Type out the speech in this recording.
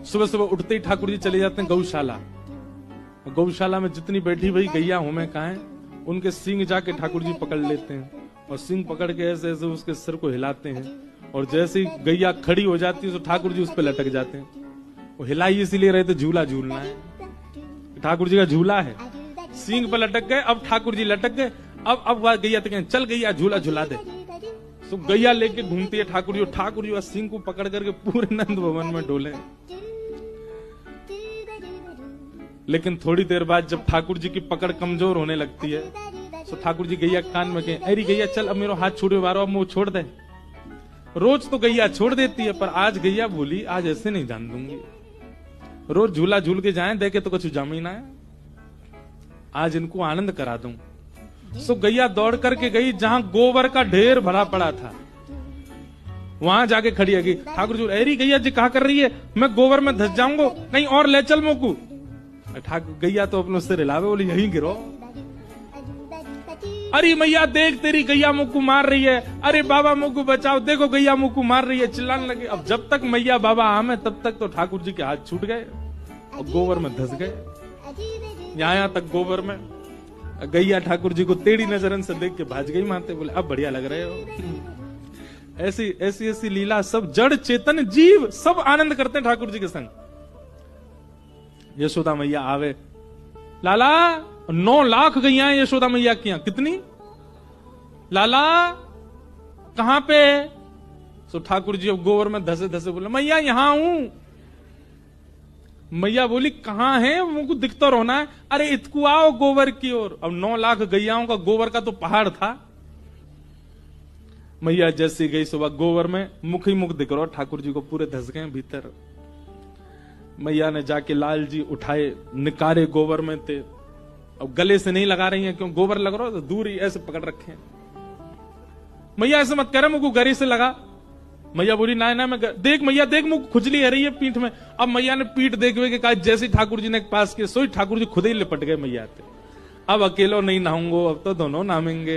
सुबह सुबह उठते ही ठाकुर जी चले जाते हैं गौशाला। गौशाला में जितनी बैठी हुई गैया हूं मैं कहा, उनके सींग जाके ठाकुर जी पकड़ लेते हैं और सींग पकड़ के ऐसे ऐसे उसके सिर को हिलाते हैं, और जैसे ही गैया खड़ी हो जाती है तो ठाकुर जी उस पर लटक जाते हैं। वो हिलाई इसीलिए रहे थे झूला झूलना है, ठाकुर जी का झूला है। सींग पर लटक गए, अब ठाकुर जी लटक गए, अब वह गैया तो कहें चल गैया झूला झूला दे। तो गैया लेके घूमती है ठाकुर जी सींग को पकड़ करके पूरे नंद भवन में डोले। लेकिन थोड़ी देर बाद जब ठाकुर जी की पकड़ कमजोर होने लगती है तो ठाकुर जी गैया कान में कहें, अरे गैया चल अब मेरा हाथ छूटे मारो, अब मुंह छोड़ दे। रोज तो गैया छोड़ देती है, पर आज गैया बोली आज ऐसे नहीं जान दूंगी। रोज झूला झूल के जाएं, देखे तो कुछ जमीन है, आज इनको आनंद करा दूं। सो गैया दौड़ करके गई जहां गोबर का ढेर भरा पड़ा था, वहां जाके खड़ी है। ठाकुर जी, अरे गैया जी कहा कर रही है, मैं गोबर में धस जाऊंगा, कहीं और ले चल मोकू। ठाकुर गैया तो अपने उससे रिलावे, बोली यहीं गिरो। अरे मैया देख तेरी गैया मुक्कू मार रही है, अरे बाबा मुक्कू बचाओ, देखो गैया मुक्कू मार रही है, चिल्लाने लगे। अब जब तक मैया बाबा आमे तब तक तो ठाकुर जी के हाथ छूट गए और गोबर में धस गए। यहां तक गोबर में गैया ठाकुर जी को टेढ़ी नजरन से देख के भाज गई मारते, बोले अब बढ़िया लग रहे हो। ऐसी ऐसी ऐसी लीला सब जड़ चेतन जीव सब आनंद करते हैं ठाकुर जी के संग। यशोदा मैया आवे, लाला 9 लाख गैया यशोदा मैया की। कितनी लाला कहां पे? सो ठाकुर जी अब गोबर में धसे धसे बोले, मैया यहां हूं। मैया बोली कहां है, मुझको दिखता रहना है। अरे इतकू आओ गोबर की ओर। अब 9 लाख गैयाओं का गोबर का तो पहाड़ था। मैया जैसी गई सुबह गोबर में, मुख ही मुख दिख रहा ठाकुर जी को, पूरे धस गए भीतर। मैया ने जाके लाल जी उठाए, निकारे गोबर में थे। अब गले से नहीं लगा रही है, क्यों गोबर लग रहा हो तो दूर ही ऐसे पकड़ रखे हैं। मैया ऐसे मत करे, मुझको गले से लगा। मैया बोली ना ना मैं देख मैया देख, मुझ खुजली है रही है पीठ में। अब मैया ने पीठ देख के कहा, जैसे ठाकुर जी ने पास किया सोई ठाकुर जी खुद ही लिपट गए मैया से। अब अकेलो नहीं नहाऊंगो, अब तो दोनों नामेंगे।